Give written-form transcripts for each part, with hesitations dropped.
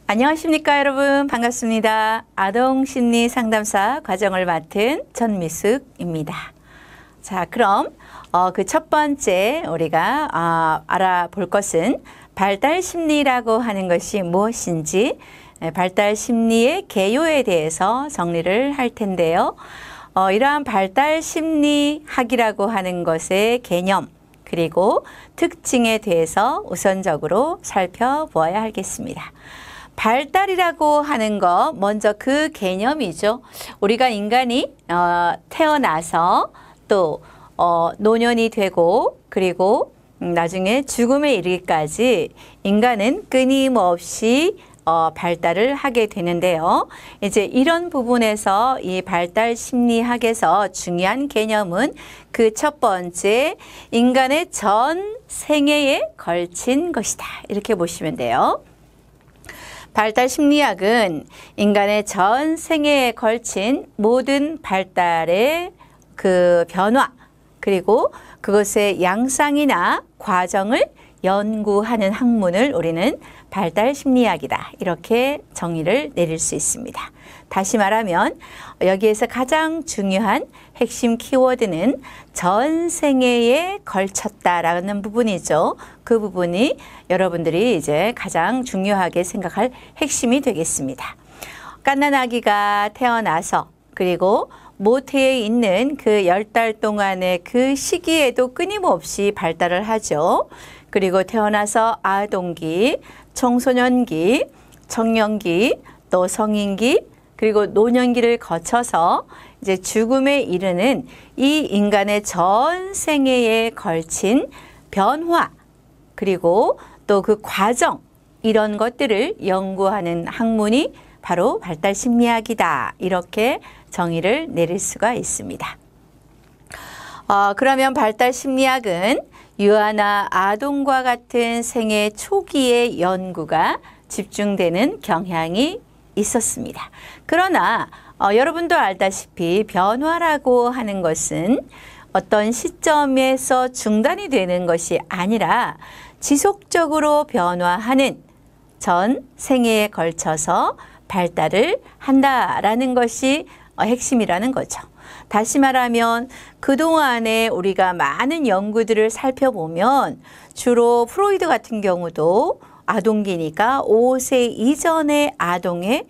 안녕하십니까 여러분, 반갑습니다. 아동심리상담사 과정을 맡은 전미숙입니다. 자, 그럼 그 첫 번째 우리가 알아볼 것은 발달심리라고 하는 것이 무엇인지, 발달심리의 개요에 대해서 정리를 할 텐데요. 이러한 발달심리학이라고 하는 것의 개념 그리고 특징에 대해서 우선적으로 살펴보아야 하겠습니다. 발달이라고 하는 거, 먼저 그 개념이죠. 우리가 인간이 태어나서 또 노년이 되고 그리고 나중에 죽음에 이르기까지 인간은 끊임없이 발달을 하게 되는데요. 이제 이런 부분에서 이 발달 심리학에서 중요한 개념은 그 첫 번째, 인간의 전 생애에 걸친 것이다. 이렇게 보시면 돼요. 발달 심리학은 인간의 전 생애에 걸친 모든 발달의 그 변화, 그리고 그것의 양상이나 과정을 연구하는 학문을 우리는 발달 심리학이다. 이렇게 정의를 내릴 수 있습니다. 다시 말하면 여기에서 가장 중요한 핵심 키워드는 전 생애에 걸쳤다라는 부분이죠. 그 부분이 여러분들이 이제 가장 중요하게 생각할 핵심이 되겠습니다. 갓난아기가 태어나서 그리고 모태에 있는 그 10달 동안의 그 시기에도 끊임없이 발달을 하죠. 그리고 태어나서 아동기, 청소년기, 청년기, 또 성인기, 그리고 노년기를 거쳐서 이제 죽음에 이르는 이 인간의 전 생애에 걸친 변화, 그리고 또 그 과정, 이런 것들을 연구하는 학문이 바로 발달 심리학이다. 이렇게 정의를 내릴 수가 있습니다. 그러면 발달 심리학은 유아나 아동과 같은 생애 초기의 연구가 집중되는 경향이 있었습니다. 그러나 여러분도 알다시피 변화라고 하는 것은 어떤 시점에서 중단이 되는 것이 아니라 지속적으로 변화하는 전 생애에 걸쳐서 발달을 한다라는 것이 핵심이라는 거죠. 다시 말하면 그동안에 우리가 많은 연구들을 살펴보면 주로 프로이드 같은 경우도 아동기니까 5세 이전의 아동의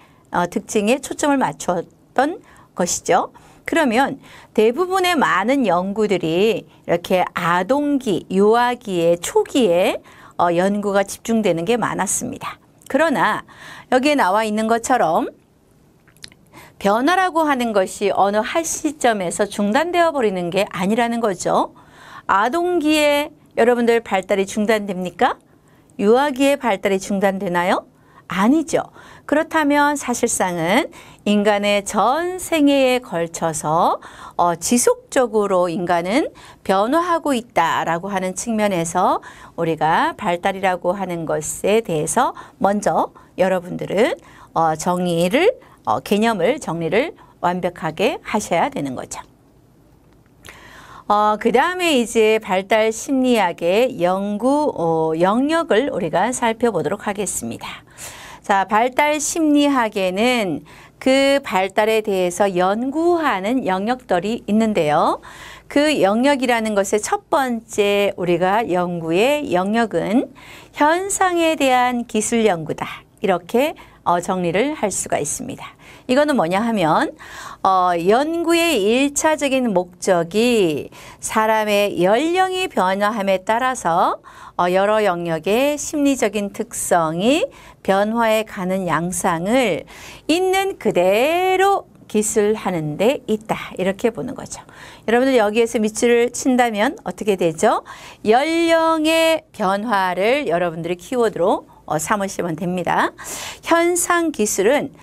특징에 초점을 맞췄던 것이죠. 그러면 대부분의 많은 연구들이 이렇게 아동기, 유아기의 초기에 연구가 집중되는 게 많았습니다. 그러나 여기에 나와 있는 것처럼 변화라고 하는 것이 어느 한 시점에서 중단되어 버리는 게 아니라는 거죠. 아동기에 여러분들 발달이 중단됩니까? 유아기의 발달이 중단되나요? 아니죠. 그렇다면 사실상은 인간의 전 생애에 걸쳐서 지속적으로 인간은 변화하고 있다라고 하는 측면에서 우리가 발달이라고 하는 것에 대해서 먼저 여러분들은 개념을 정리를 완벽하게 하셔야 되는 거죠. 그 다음에 이제 발달 심리학의 연구 영역을 우리가 살펴보도록 하겠습니다. 자, 발달 심리학에는 그 발달에 대해서 연구하는 영역들이 있는데요. 그 영역이라는 것의 첫 번째 우리가 연구의 영역은 현상에 대한 기술 연구다. 이렇게 정리를 할 수가 있습니다. 이거는 뭐냐 하면 연구의 1차적인 목적이 사람의 연령이 변화함에 따라서 여러 영역의 심리적인 특성이 변화해 가는 양상을 있는 그대로 기술하는 데 있다. 이렇게 보는 거죠. 여러분들 여기에서 밑줄을 친다면 어떻게 되죠? 연령의 변화를 여러분들이 키워드로 삼으시면 됩니다. 현상 기술은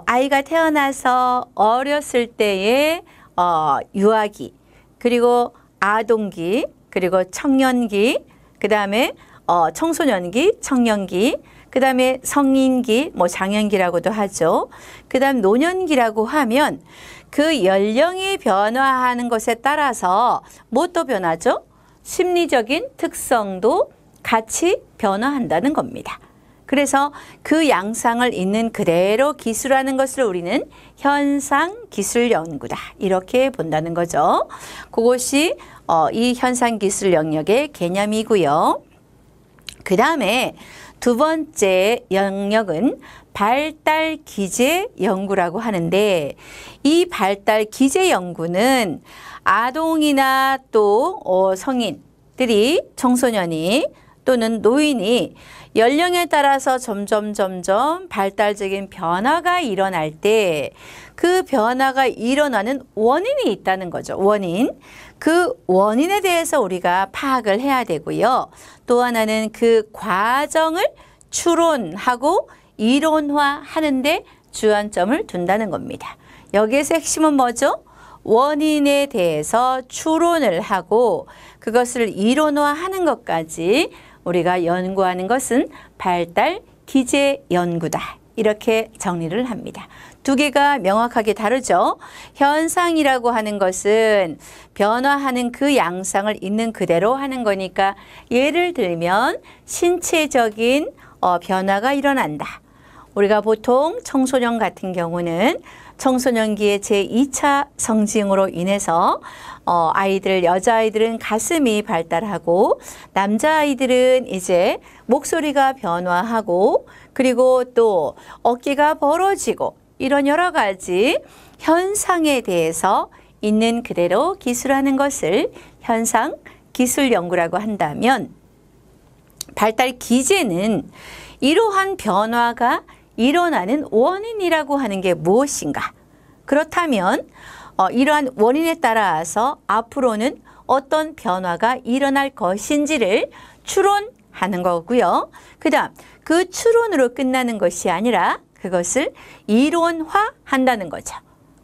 아이가 태어나서 어렸을 때의 유아기, 그리고 아동기, 그리고 청년기, 그 다음에 청소년기, 청년기, 그 다음에 성인기, 장년기라고도 하죠. 그 다음 노년기라고 하면 그 연령이 변화하는 것에 따라서 무엇도 변하죠? 심리적인 특성도 같이 변화한다는 겁니다. 그래서 그 양상을 있는 그대로 기술하는 것을 우리는 현상기술 연구다. 이렇게 본다는 거죠. 그것이 이 현상기술 영역의 개념이고요. 그 다음에 두 번째 영역은 발달기제연구라고 하는데, 이 발달기제연구는 아동이나 또 성인들이, 청소년이 또는 노인이 연령에 따라서 점점 발달적인 변화가 일어날 때 그 변화가 일어나는 원인이 있다는 거죠. 원인. 그 원인에 대해서 우리가 파악을 해야 되고요. 또 하나는 그 과정을 추론하고 이론화하는 데 주안점을 둔다는 겁니다. 여기에서 핵심은 뭐죠? 원인에 대해서 추론을 하고 그것을 이론화하는 것까지 우리가 연구하는 것은 발달기제연구다. 이렇게 정리를 합니다. 두 개가 명확하게 다르죠. 현상이라고 하는 것은 변화하는 그 양상을 있는 그대로 하는 거니까, 예를 들면 신체적인 변화가 일어난다. 우리가 보통 청소년 같은 경우는 청소년기의 제2차 성징으로 인해서 여자아이들은 가슴이 발달하고 남자아이들은 이제 목소리가 변화하고 그리고 또 어깨가 벌어지고 이런 여러 가지 현상에 대해서 있는 그대로 기술하는 것을 현상기술연구라고 한다면, 발달기제는 이러한 변화가 일어나는 원인이라고 하는 게 무엇인가? 그렇다면 이러한 원인에 따라서 앞으로는 어떤 변화가 일어날 것인지를 추론하는 거고요. 그 다음 그 추론으로 끝나는 것이 아니라 그것을 이론화한다는 거죠.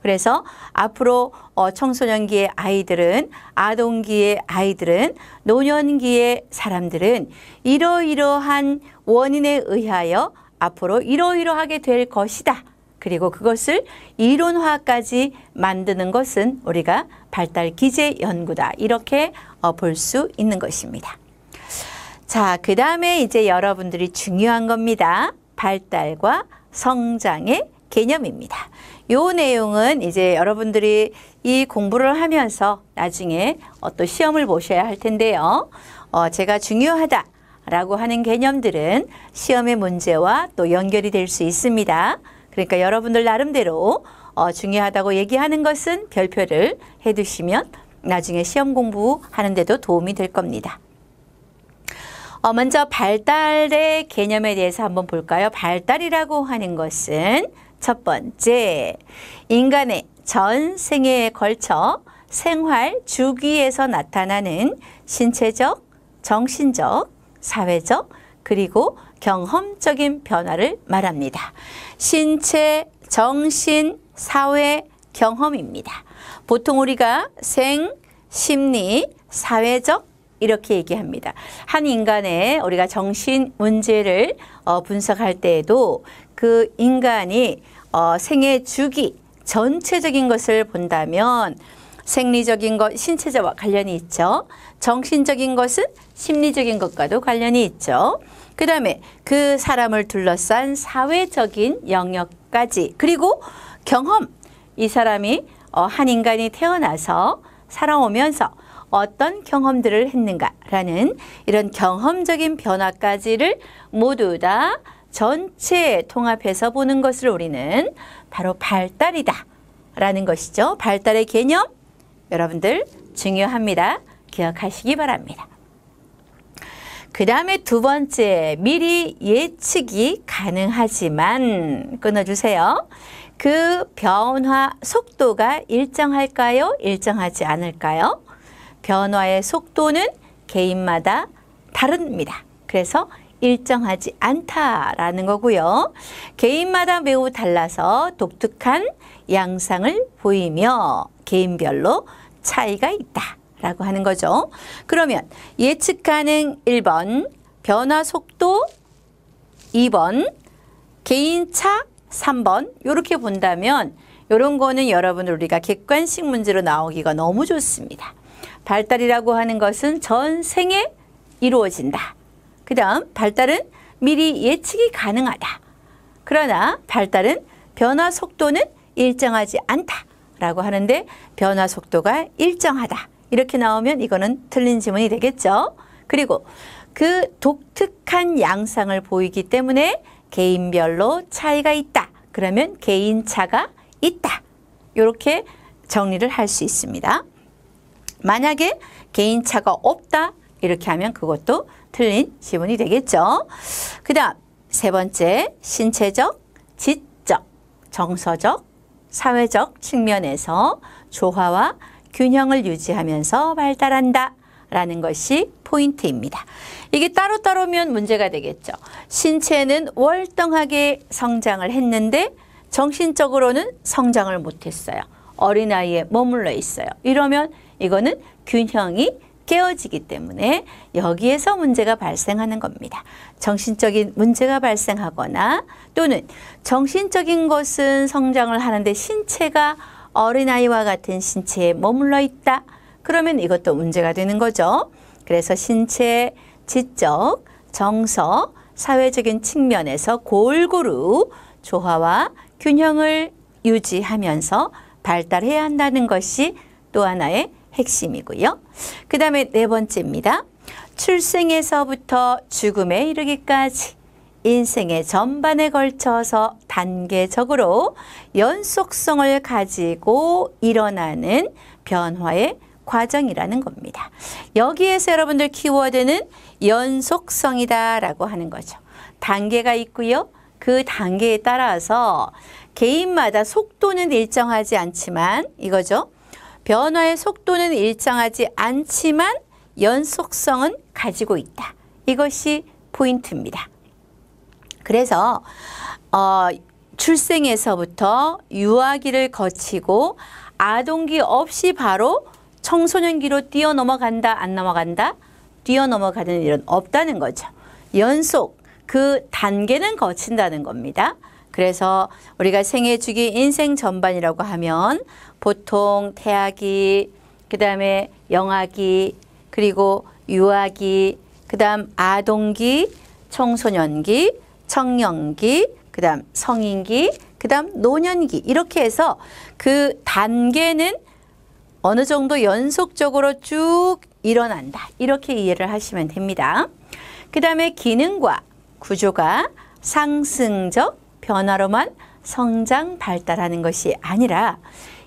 그래서 앞으로 청소년기의 아이들은, 아동기의 아이들은, 노년기의 사람들은 이러이러한 원인에 의하여 앞으로 이러이러하게 될 것이다. 그리고 그것을 이론화까지 만드는 것은 우리가 발달기제연구다. 이렇게 볼 수 있는 것입니다. 자, 그 다음에 이제 여러분들이 중요한 겁니다. 발달과 성장의 개념입니다. 이 내용은 이제 여러분들이 이 공부를 하면서 나중에 또 시험을 보셔야 할 텐데요. 제가 중요하다라고 하는 개념들은 시험의 문제와 또 연결이 될 수 있습니다. 그러니까 여러분들 나름대로 중요하다고 얘기하는 것은 별표를 해두시면 나중에 시험 공부하는 데도 도움이 될 겁니다. 먼저 발달의 개념에 대해서 한번 볼까요? 발달이라고 하는 것은 첫 번째, 인간의 전 생애에 걸쳐 생활 주기에서 나타나는 신체적, 정신적, 사회적, 그리고 경험적인 변화를 말합니다. 신체, 정신, 사회, 경험입니다. 보통 우리가 생, 심리, 사회적 이렇게 얘기합니다. 한 인간의 우리가 정신 문제를 분석할 때에도 그 인간이 생애 주기 전체적인 것을 본다면 생리적인 것, 신체적과 관련이 있죠. 정신적인 것은 심리적인 것과도 관련이 있죠. 그 다음에 그 사람을 둘러싼 사회적인 영역까지, 그리고 경험, 이 사람이 한 인간이 태어나서 살아오면서 어떤 경험들을 했는가라는 이런 경험적인 변화까지를 모두 다 전체 통합해서 보는 것을 우리는 바로 발달이다 라는 것이죠. 발달의 개념 여러분들 중요합니다. 기억하시기 바랍니다. 그 다음에 두 번째, 미리 예측이 가능하지만, 끊어주세요. 그 변화 속도가 일정할까요? 일정하지 않을까요? 변화의 속도는 개인마다 다릅니다. 그래서 일정하지 않다라는 거고요. 개인마다 매우 달라서 독특한 양상을 보이며 개인별로 차이가 있다라고 하는 거죠. 그러면 예측 가능 1번, 변화 속도 2번, 개인차 3번 이렇게 본다면 이런 거는 여러분들 우리가 객관식 문제로 나오기가 너무 좋습니다. 발달이라고 하는 것은 전 생에 이루어진다. 그 다음 발달은 미리 예측이 가능하다. 그러나 발달은 변화 속도는 일정하지 않다라고 하는데 변화 속도가 일정하다. 이렇게 나오면 이거는 틀린 지문이 되겠죠. 그리고 그 독특한 양상을 보이기 때문에 개인별로 차이가 있다. 그러면 개인차가 있다. 이렇게 정리를 할 수 있습니다. 만약에 개인차가 없다. 이렇게 하면 그것도 틀린 지문이 되겠죠. 그 다음 세 번째, 신체적, 지적, 정서적, 사회적 측면에서 조화와 균형을 유지하면서 발달한다 라는 것이 포인트입니다. 이게 따로따로면 문제가 되겠죠. 신체는 월등하게 성장을 했는데 정신적으로는 성장을 못했어요. 어린아이에 머물러 있어요. 이러면 이거는 균형이 깨어지기 때문에 여기에서 문제가 발생하는 겁니다. 정신적인 문제가 발생하거나 또는 정신적인 것은 성장을 하는데 신체가 어린아이와 같은 신체에 머물러 있다. 그러면 이것도 문제가 되는 거죠. 그래서 신체, 지적, 정서, 사회적인 측면에서 골고루 조화와 균형을 유지하면서 발달해야 한다는 것이 또 하나의 핵심이고요. 그 다음에 네 번째입니다. 출생에서부터 죽음에 이르기까지 인생의 전반에 걸쳐서 단계적으로 연속성을 가지고 일어나는 변화의 과정이라는 겁니다. 여기에서 여러분들 키워드는 연속성이다 라고 하는 거죠. 단계가 있고요. 그 단계에 따라서 개인마다 속도는 일정하지 않지만 이거죠. 변화의 속도는 일정하지 않지만 연속성은 가지고 있다. 이것이 포인트입니다. 그래서 출생에서부터 유아기를 거치고 아동기 없이 바로 청소년기로 뛰어넘어간다, 안 넘어간다? 뛰어넘어가는 일은 없다는 거죠. 연속, 그 단계는 거친다는 겁니다. 그래서 우리가 생애 주기 인생 전반이라고 하면 보통 태아기, 그 다음에 영아기, 그리고 유아기, 그 다음 아동기, 청소년기, 청년기, 그 다음 성인기, 그 다음 노년기 이렇게 해서 그 단계는 어느 정도 연속적으로 쭉 일어난다. 이렇게 이해를 하시면 됩니다. 그 다음에 기능과 구조가 상승적 변화로만 성장 발달하는 것이 아니라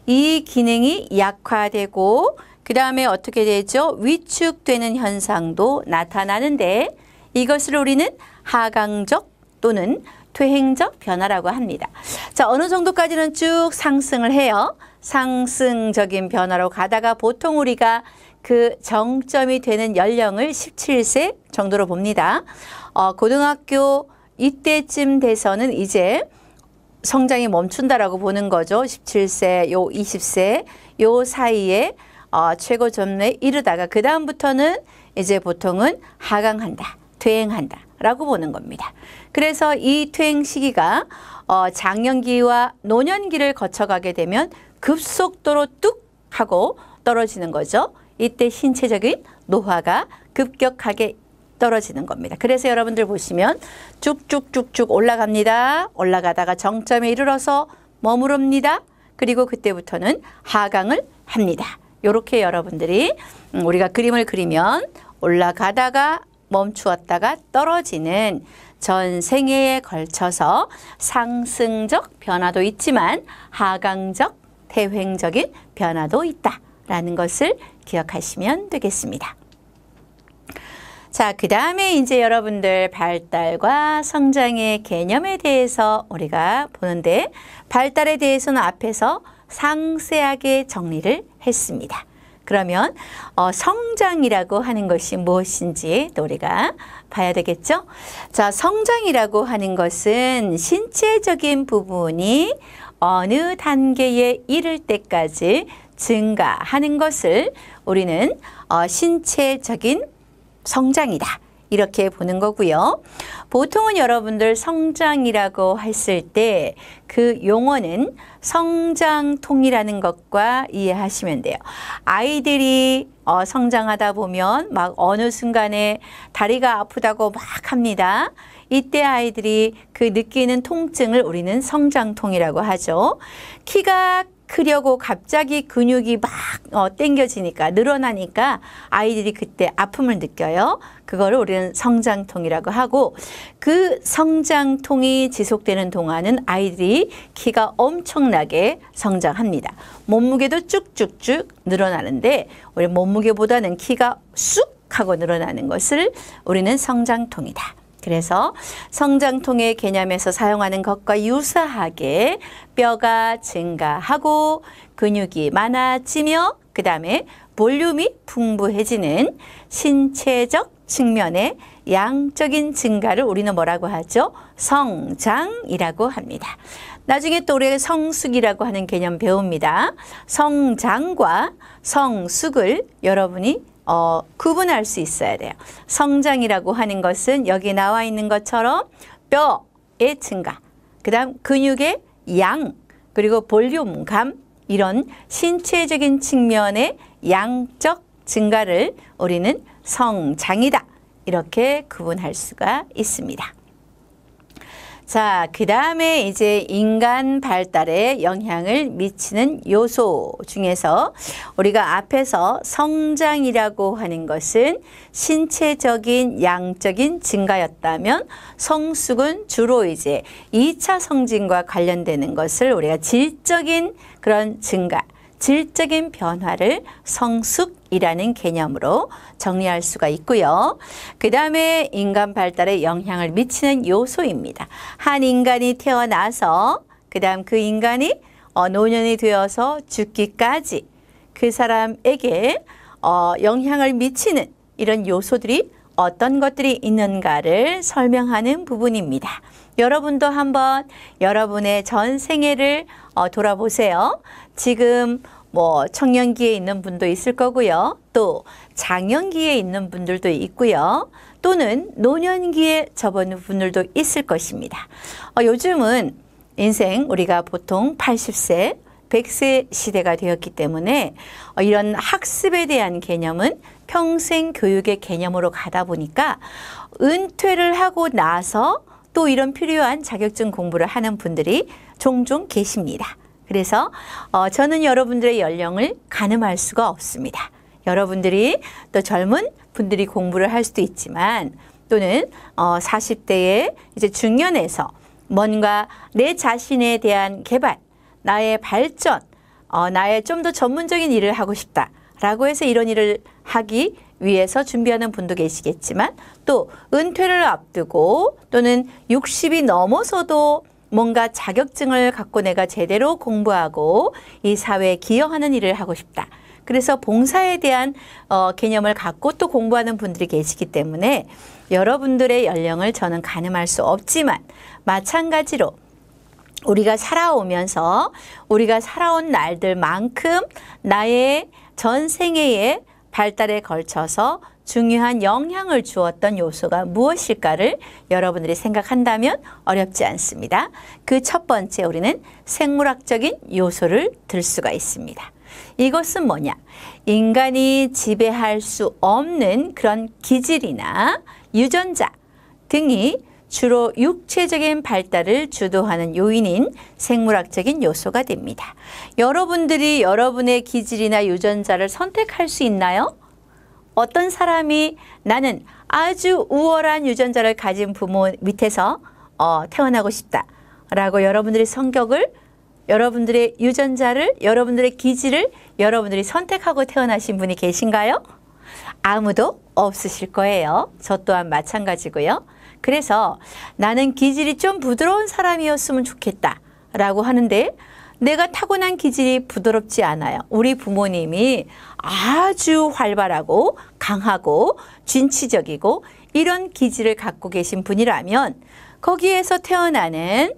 이 기능이 약화되고 그 다음에 어떻게 되죠? 위축되는 현상도 나타나는데 이것을 우리는 하강적 또는 퇴행적 변화라고 합니다. 자, 어느 정도까지는 쭉 상승을 해요. 상승적인 변화로 가다가 보통 우리가 그 정점이 되는 연령을 17세 정도로 봅니다. 고등학교 이때쯤 돼서는 이제 성장이 멈춘다라고 보는 거죠. 17세, 요 20세 요 사이에 최고점에 이르다가 그 다음부터는 이제 보통은 하강한다, 퇴행한다 라고 보는 겁니다. 그래서 이 퇴행 시기가 장년기와 노년기를 거쳐가게 되면 급속도로 뚝 하고 떨어지는 거죠. 이때 신체적인 노화가 급격하게 떨어지는 겁니다. 그래서 여러분들 보시면 쭉쭉쭉쭉 올라갑니다. 올라가다가 정점에 이르러서 머무릅니다. 그리고 그때부터는 하강을 합니다. 이렇게 여러분들이 우리가 그림을 그리면 올라가다가 멈추었다가 떨어지는 전 생애에 걸쳐서 상승적 변화도 있지만 하강적, 퇴행적인 변화도 있다라는 것을 기억하시면 되겠습니다. 자, 그 다음에 이제 여러분들 발달과 성장의 개념에 대해서 우리가 보는데 발달에 대해서는 앞에서 상세하게 정리를 했습니다. 그러면 성장이라고 하는 것이 무엇인지 또 우리가 봐야 되겠죠? 자, 성장이라고 하는 것은 신체적인 부분이 어느 단계에 이를 때까지 증가하는 것을 우리는 신체적인 성장이다. 이렇게 보는 거고요. 보통은 여러분들 성장이라고 했을 때 그 용어는 성장통이라는 것과 이해하시면 돼요. 아이들이 성장하다 보면 막 어느 순간에 다리가 아프다고 막 합니다. 이때 아이들이 그 느끼는 통증을 우리는 성장통이라고 하죠. 키가 크려고 갑자기 근육이 막 당겨지니까 늘어나니까 아이들이 그때 아픔을 느껴요. 그거를 우리는 성장통이라고 하고, 그 성장통이 지속되는 동안은 아이들이 키가 엄청나게 성장합니다. 몸무게도 쭉쭉쭉 늘어나는데 우리 몸무게보다는 키가 쑥 하고 늘어나는 것을 우리는 성장통이다. 그래서 성장통의 개념에서 사용하는 것과 유사하게 뼈가 증가하고 근육이 많아지며 그 다음에 볼륨이 풍부해지는 신체적 측면의 양적인 증가를 우리는 뭐라고 하죠? 성장이라고 합니다. 나중에 또 우리가 성숙이라고 하는 개념 배웁니다. 성장과 성숙을 여러분이 구분할 수 있어야 돼요. 성장이라고 하는 것은 여기 나와 있는 것처럼 뼈의 증가, 그 다음 근육의 양, 그리고 볼륨감, 이런 신체적인 측면의 양적 증가를 우리는 성장이다, 이렇게 구분할 수가 있습니다. 자, 그 다음에 이제 인간 발달에 영향을 미치는 요소 중에서 우리가 앞에서 성장이라고 하는 것은 신체적인 양적인 증가였다면, 성숙은 주로 이제 2차 성징과 관련되는 것을 우리가 질적인 그런 증가, 질적인 변화를 성숙이라는 개념으로 정리할 수가 있고요. 그 다음에 인간 발달에 영향을 미치는 요소입니다. 한 인간이 태어나서 그 다음 그 인간이 노년이 되어서 죽기까지 그 사람에게 영향을 미치는 이런 요소들이 어떤 것들이 있는가를 설명하는 부분입니다. 여러분도 한번 여러분의 전 생애를 돌아보세요. 지금 뭐 청년기에 있는 분도 있을 거고요. 또 장년기에 있는 분들도 있고요. 또는 노년기에 접어든 분들도 있을 것입니다. 요즘은 인생 우리가 보통 80세, 100세 시대가 되었기 때문에 이런 학습에 대한 개념은 평생 교육의 개념으로 가다 보니까 은퇴를 하고 나서 또 이런 필요한 자격증 공부를 하는 분들이 종종 계십니다. 그래서 저는 여러분들의 연령을 가늠할 수가 없습니다. 여러분들이 또 젊은 분들이 공부를 할 수도 있지만, 또는 40대에 이제 중년에서 뭔가 내 자신에 대한 개발, 나의 발전, 나의 좀 더 전문적인 일을 하고 싶다라고 해서 이런 일을 하기 위해서 준비하는 분도 계시겠지만, 또 은퇴를 앞두고 또는 60이 넘어서도 뭔가 자격증을 갖고 내가 제대로 공부하고 이 사회에 기여하는 일을 하고 싶다. 그래서 봉사에 대한 개념을 갖고 또 공부하는 분들이 계시기 때문에 여러분들의 연령을 저는 가늠할 수 없지만, 마찬가지로 우리가 살아오면서 우리가 살아온 날들만큼 나의 전 생애의 발달에 걸쳐서 중요한 영향을 주었던 요소가 무엇일까를 여러분들이 생각한다면 어렵지 않습니다. 그 첫 번째, 우리는 생물학적인 요소를 들 수가 있습니다. 이것은 뭐냐? 인간이 지배할 수 없는 그런 기질이나 유전자 등이 주로 육체적인 발달을 주도하는 요인인 생물학적인 요소가 됩니다. 여러분들이 여러분의 기질이나 유전자를 선택할 수 있나요? 어떤 사람이 나는 아주 우월한 유전자를 가진 부모 밑에서 태어나고 싶다라고 여러분들의 성격을, 여러분들의 유전자를, 여러분들의 기질을 여러분들이 선택하고 태어나신 분이 계신가요? 아무도 없으실 거예요. 저 또한 마찬가지고요. 그래서 나는 기질이 좀 부드러운 사람이었으면 좋겠다라고 하는데, 내가 타고난 기질이 부드럽지 않아요. 우리 부모님이 아주 활발하고 강하고 진취적이고 이런 기질을 갖고 계신 분이라면 거기에서 태어나는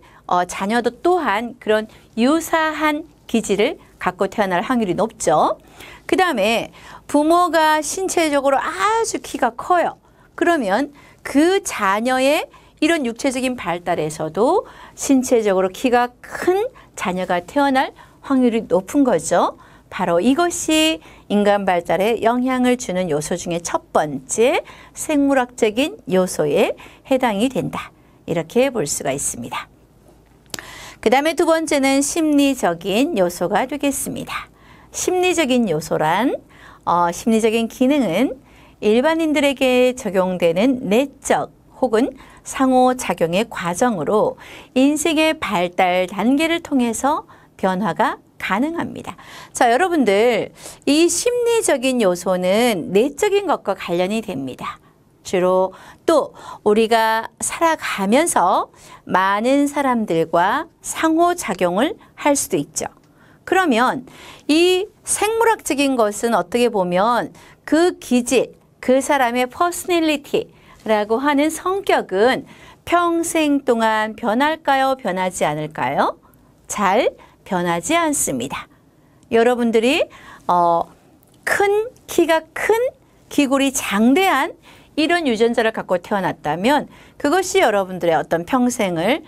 자녀도 또한 그런 유사한 기질을 갖고 태어날 확률이 높죠. 그 다음에 부모가 신체적으로 아주 키가 커요. 그러면 그 자녀의 이런 육체적인 발달에서도 신체적으로 키가 큰 자녀가 태어날 확률이 높은 거죠. 바로 이것이 인간 발달에 영향을 주는 요소 중에 첫 번째 생물학적인 요소에 해당이 된다. 이렇게 볼 수가 있습니다. 그 다음에 두 번째는 심리적인 요소가 되겠습니다. 심리적인 요소란 심리적인 기능은 일반인들에게 적용되는 내적 혹은 상호작용의 과정으로 인생의 발달 단계를 통해서 변화가 가능합니다. 자, 여러분들 이 심리적인 요소는 내적인 것과 관련이 됩니다. 주로 또 우리가 살아가면서 많은 사람들과 상호작용을 할 수도 있죠. 그러면 이 생물학적인 것은 어떻게 보면 그 기질, 그 사람의 퍼스널리티라고 하는 성격은 평생 동안 변할까요? 변하지 않을까요? 잘 변하지 않습니다. 여러분들이 키가 큰 기골이 장대한 이런 유전자를 갖고 태어났다면 그것이 여러분들의 어떤 평생을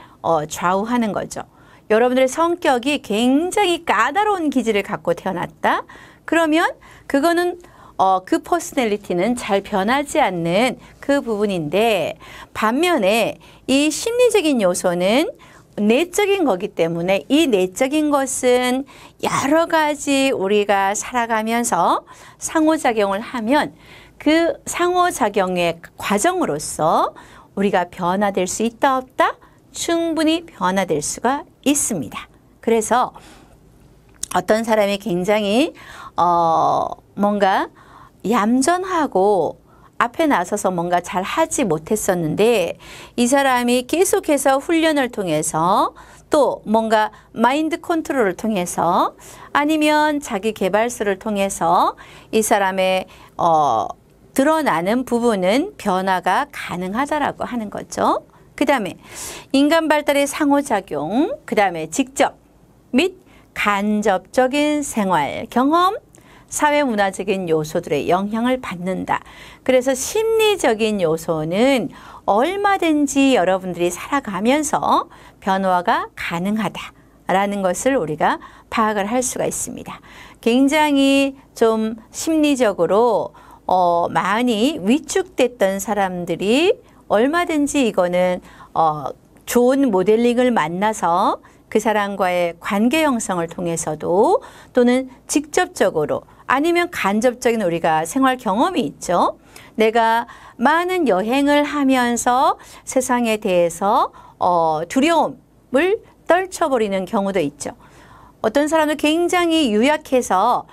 좌우하는 거죠. 여러분들의 성격이 굉장히 까다로운 기질을 갖고 태어났다. 그러면 그거는 그 퍼스널리티는 잘 변하지 않는 그 부분인데, 반면에 이 심리적인 요소는 내적인 거기 때문에 이 내적인 것은 여러 가지 우리가 살아가면서 상호작용을 하면 그 상호작용의 과정으로서 우리가 변화될 수 있다 없다? 충분히 변화될 수가 있습니다. 그래서 어떤 사람이 굉장히 뭔가 얌전하고 앞에 나서서 뭔가 잘 하지 못했었는데 이 사람이 계속해서 훈련을 통해서 또 뭔가 마인드 컨트롤을 통해서 아니면 자기 개발서를 통해서 이 사람의 드러나는 부분은 변화가 가능하다라고 하는 거죠. 그 다음에 인간 발달의 상호작용, 그 다음에 직접 및 간접적인 생활 경험, 사회문화적인 요소들의 영향을 받는다. 그래서 심리적인 요소는 얼마든지 여러분들이 살아가면서 변화가 가능하다라는 것을 우리가 파악을 할 수가 있습니다. 굉장히 좀 심리적으로 많이 위축됐던 사람들이 얼마든지 이거는 좋은 모델링을 만나서 그 사람과의 관계 형성을 통해서도 또는 직접적으로 아니면 간접적인 우리가 생활 경험이 있죠. 내가 많은 여행을 하면서 세상에 대해서 두려움을 떨쳐버리는 경우도 있죠. 어떤 사람은 굉장히 유약해서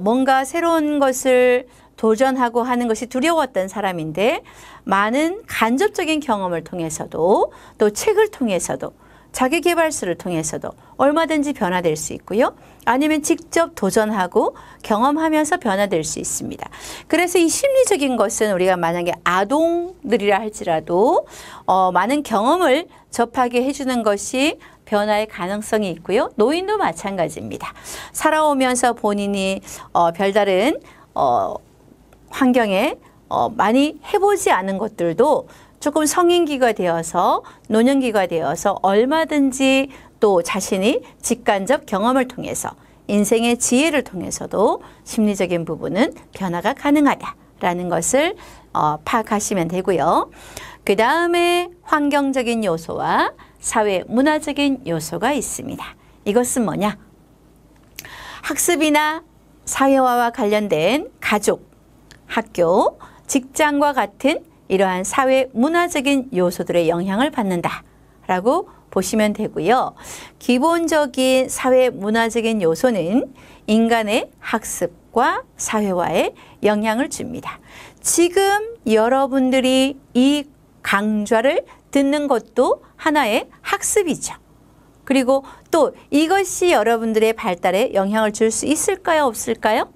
뭔가 새로운 것을 도전하고 하는 것이 두려웠던 사람인데 많은 간접적인 경험을 통해서도 또 책을 통해서도 자기계발서를 통해서도 얼마든지 변화될 수 있고요. 아니면 직접 도전하고 경험하면서 변화될 수 있습니다. 그래서 이 심리적인 것은 우리가 만약에 아동들이라 할지라도 많은 경험을 접하게 해주는 것이 변화의 가능성이 있고요. 노인도 마찬가지입니다. 살아오면서 본인이 별다른 환경에 많이 해보지 않은 것들도 조금 성인기가 되어서 노년기가 되어서 얼마든지 또 자신이 직간접 경험을 통해서 인생의 지혜를 통해서도 심리적인 부분은 변화가 가능하다라는 것을 파악하시면 되고요. 그 다음에 환경적인 요소와 사회 문화적인 요소가 있습니다. 이것은 뭐냐? 학습이나 사회화와 관련된 가족, 학교, 직장과 같은 이러한 사회 문화적인 요소들의 영향을 받는다라고 보시면 되고요. 기본적인 사회 문화적인 요소는 인간의 학습과 사회화에 영향을 줍니다. 지금 여러분들이 이 강좌를 듣는 것도 하나의 학습이죠. 그리고 또 이것이 여러분들의 발달에 영향을 줄 수 있을까요? 없을까요?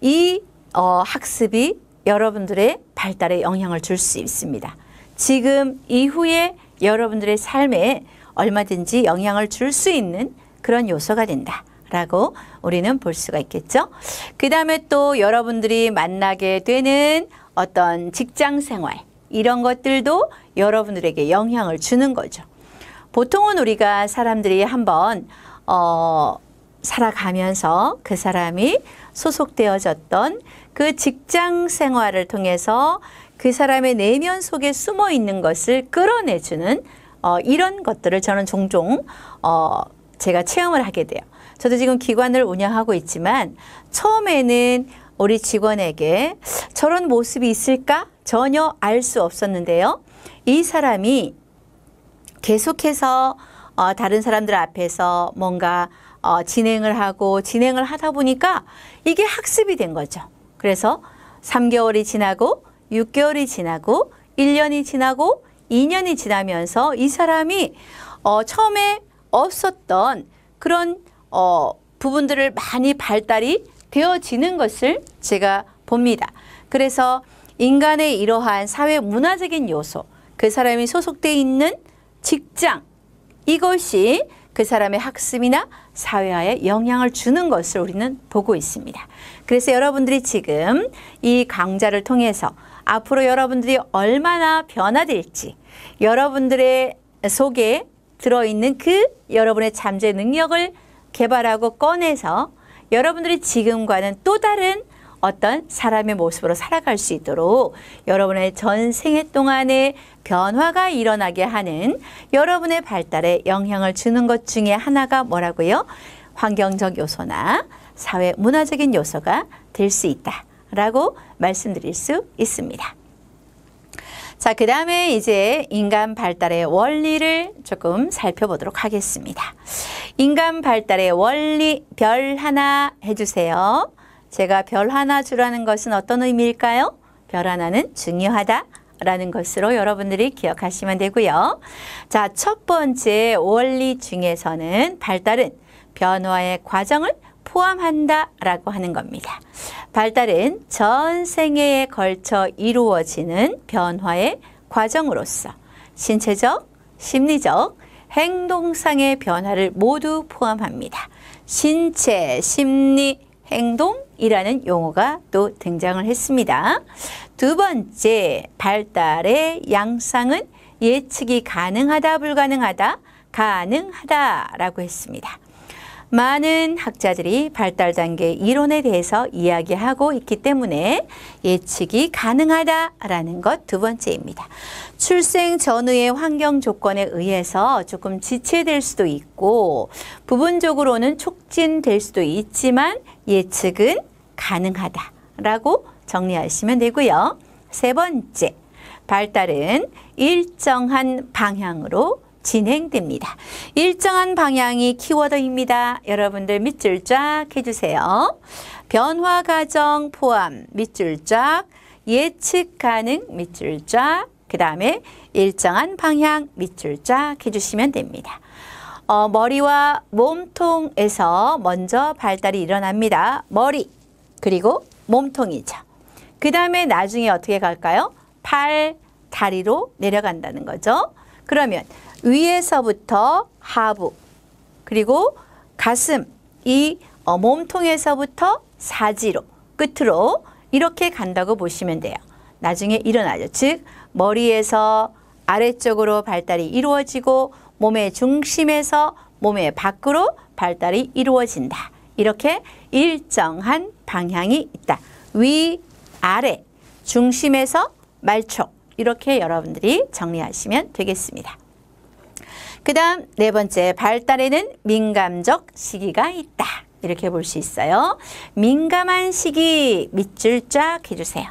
이 학습이 여러분들의 발달에 영향을 줄 수 있습니다. 지금 이후에 여러분들의 삶에 얼마든지 영향을 줄 수 있는 그런 요소가 된다라고 우리는 볼 수가 있겠죠. 그 다음에 또 여러분들이 만나게 되는 어떤 직장 생활 이런 것들도 여러분들에게 영향을 주는 거죠. 보통은 우리가 사람들이 한번 살아가면서 그 사람이 소속되어졌던 그 직장 생활을 통해서 그 사람의 내면 속에 숨어 있는 것을 끌어내주는 이런 것들을 저는 종종 제가 체험을 하게 돼요. 저도 지금 기관을 운영하고 있지만 처음에는 우리 직원에게 저런 모습이 있을까? 전혀 알 수 없었는데요. 이 사람이 계속해서 다른 사람들 앞에서 뭔가 진행을 하다 보니까 이게 학습이 된 거죠. 그래서 3개월이 지나고 6개월이 지나고 1년이 지나고 2년이 지나면서 이 사람이 처음에 없었던 그런 부분들을 많이 발달이 되어지는 것을 제가 봅니다. 그래서 인간의 이러한 사회 문화적인 요소, 그 사람이 소속되어 있는 직장, 이것이 그 사람의 학습이나 사회화에 영향을 주는 것을 우리는 보고 있습니다. 그래서 여러분들이 지금 이 강좌를 통해서 앞으로 여러분들이 얼마나 변화될지, 여러분들의 속에 들어있는 그 여러분의 잠재 능력을 개발하고 꺼내서 여러분들이 지금과는 또 다른 어떤 사람의 모습으로 살아갈 수 있도록 여러분의 전생애 동안에 변화가 일어나게 하는 여러분의 발달에 영향을 주는 것 중에 하나가 뭐라고요? 환경적 요소나 사회 문화적인 요소가 될 수 있다라고 말씀드릴 수 있습니다. 자, 그 다음에 이제 인간 발달의 원리를 조금 살펴보도록 하겠습니다. 인간 발달의 원리 별 하나 해주세요. 제가 별 하나 주라는 것은 어떤 의미일까요? 별 하나는 중요하다라는 것으로 여러분들이 기억하시면 되고요. 자, 첫 번째 원리 중에서는 발달은 변화의 과정을 포함한다라고 하는 겁니다. 발달은 전 생애에 걸쳐 이루어지는 변화의 과정으로서 신체적, 심리적, 행동상의 변화를 모두 포함합니다. 신체, 심리, 행동이라는 용어가 또 등장을 했습니다. 두 번째, 발달의 양상은 예측이 가능하다, 불가능하다, 가능하다라고 했습니다. 많은 학자들이 발달 단계 이론에 대해서 이야기하고 있기 때문에 예측이 가능하다라는 것 두 번째입니다. 출생 전후의 환경 조건에 의해서 조금 지체될 수도 있고 부분적으로는 촉진될 수도 있지만 예측은 가능하다라고 정리하시면 되고요. 세 번째, 발달은 일정한 방향으로 진행됩니다. 일정한 방향이 키워드입니다. 여러분들 밑줄 쫙 해주세요. 변화 과정 포함 밑줄 쫙, 예측 가능 밑줄 쫙, 그 다음에 일정한 방향 밑줄 쫙 해주시면 됩니다. 머리와 몸통에서 먼저 발달이 일어납니다. 머리, 그리고 몸통이죠. 그 다음에 나중에 어떻게 갈까요? 팔, 다리로 내려간다는 거죠. 그러면 위에서부터 하부, 그리고 가슴, 이 몸통에서부터 사지로, 끝으로 이렇게 간다고 보시면 돼요. 나중에 일어나죠. 즉 머리에서 아래쪽으로 발달이 이루어지고 몸의 중심에서 몸의 밖으로 발달이 이루어진다. 이렇게 일정한 방향이 있다. 위, 아래, 중심에서 말초, 이렇게 여러분들이 정리하시면 되겠습니다. 그 다음 네 번째, 발달에는 민감적 시기가 있다. 이렇게 볼 수 있어요. 민감한 시기 밑줄 쫙 해주세요.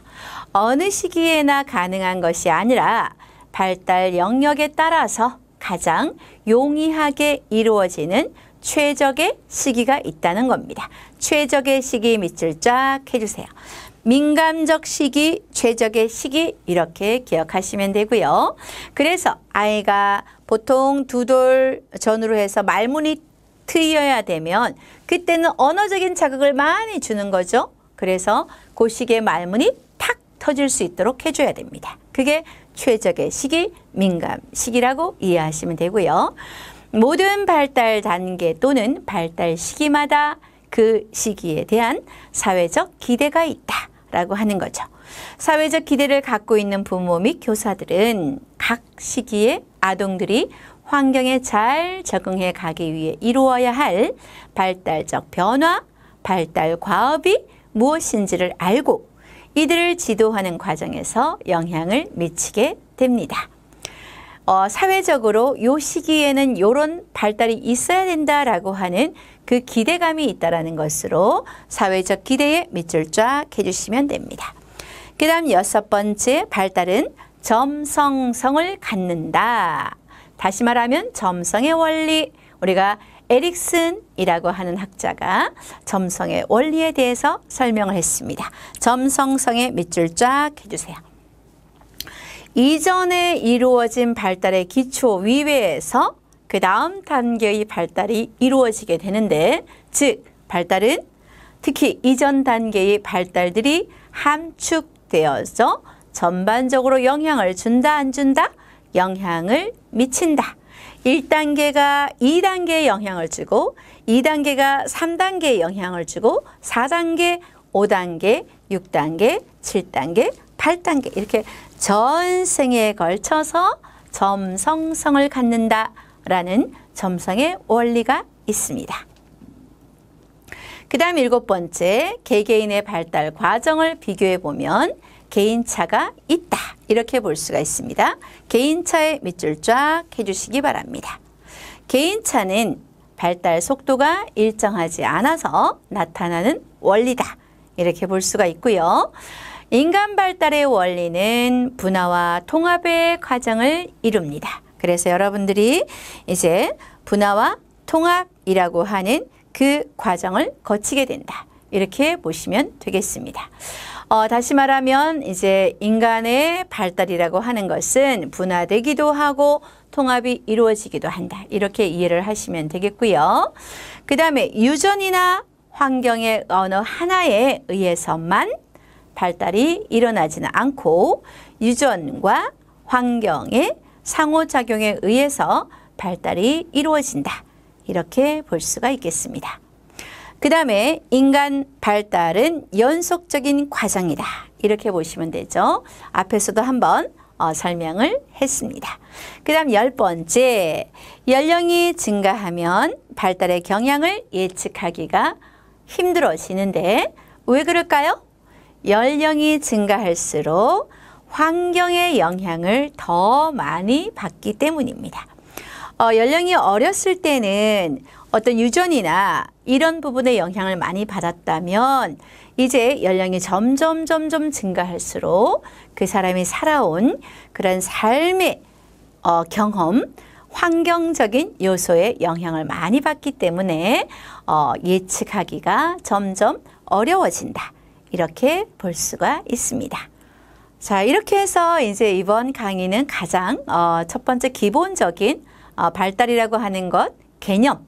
어느 시기에나 가능한 것이 아니라 발달 영역에 따라서 가장 용이하게 이루어지는 최적의 시기가 있다는 겁니다. 최적의 시기 밑줄 쫙 해주세요. 민감적 시기, 최적의 시기 이렇게 기억하시면 되고요. 그래서 아이가 보통 2돌 전후로 해서 말문이 트여야 되면 그때는 언어적인 자극을 많이 주는 거죠. 그래서 그 시기에 말문이 탁 터질 수 있도록 해줘야 됩니다. 그게 최적의 시기, 민감 시기라고 이해하시면 되고요. 모든 발달 단계 또는 발달 시기마다 그 시기에 대한 사회적 기대가 있다라고 하는 거죠. 사회적 기대를 갖고 있는 부모 및 교사들은 각 시기에 아동들이 환경에 잘 적응해 가기 위해 이루어야 할 발달적 변화, 발달 과업이 무엇인지를 알고 이들을 지도하는 과정에서 영향을 미치게 됩니다. 사회적으로 요 시기에는 이런 발달이 있어야 된다라고 하는 그 기대감이 있다라는 것으로 사회적 기대에 밑줄 쫙 해주시면 됩니다. 그 다음 6번째, 발달은 점성성을 갖는다. 다시 말하면 점성의 원리, 우리가 에릭슨이라고 하는 학자가 점성의 원리에 대해서 설명을 했습니다. 점성성의 밑줄 쫙 해주세요. 이전에 이루어진 발달의 기초 위배에서 그 다음 단계의 발달이 이루어지게 되는데, 즉 발달은 특히 이전 단계의 발달들이 함축되어서 전반적으로 영향을 준다 안 준다? 영향을 미친다. 1단계가 2단계에 영향을 주고 2단계가 3단계에 영향을 주고 4단계, 5단계, 6단계, 7단계, 8단계 이렇게 전생에 걸쳐서 점성성을 갖는다라는 점성의 원리가 있습니다. 그 다음 7번째, 개개인의 발달 과정을 비교해 보면 개인차가 있다. 이렇게 볼 수가 있습니다. 개인차에 밑줄 쫙 해주시기 바랍니다. 개인차는 발달 속도가 일정하지 않아서 나타나는 원리다. 이렇게 볼 수가 있고요. 인간 발달의 원리는 분화와 통합의 과정을 이룹니다. 그래서 여러분들이 이제 분화와 통합이라고 하는 그 과정을 거치게 된다. 이렇게 보시면 되겠습니다. 다시 말하면 이제 인간의 발달이라고 하는 것은 분화되기도 하고 통합이 이루어지기도 한다. 이렇게 이해를 하시면 되겠고요. 그 다음에 유전이나 환경의 어느 하나에 의해서만 발달이 일어나지는 않고 유전과 환경의 상호작용에 의해서 발달이 이루어진다. 이렇게 볼 수가 있겠습니다. 그 다음에 인간 발달은 연속적인 과정이다. 이렇게 보시면 되죠. 앞에서도 한번 설명을 했습니다. 그 다음 10번째, 연령이 증가하면 발달의 경향을 예측하기가 힘들어지는데 왜 그럴까요? 연령이 증가할수록 환경의 영향을 더 많이 받기 때문입니다. 연령이 어렸을 때는 어떤 유전이나 이런 부분의 영향을 많이 받았다면 이제 연령이 점점 증가할수록 그 사람이 살아온 그런 삶의 경험, 환경적인 요소의 영향을 많이 받기 때문에 예측하기가 점점 어려워진다. 이렇게 볼 수가 있습니다. 자, 이렇게 해서 이제 이번 강의는 가장 첫 번째 기본적인 발달이라고 하는 것, 개념,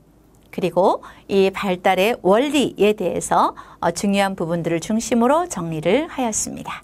그리고 이 발달의 원리에 대해서 중요한 부분들을 중심으로 정리를 하였습니다.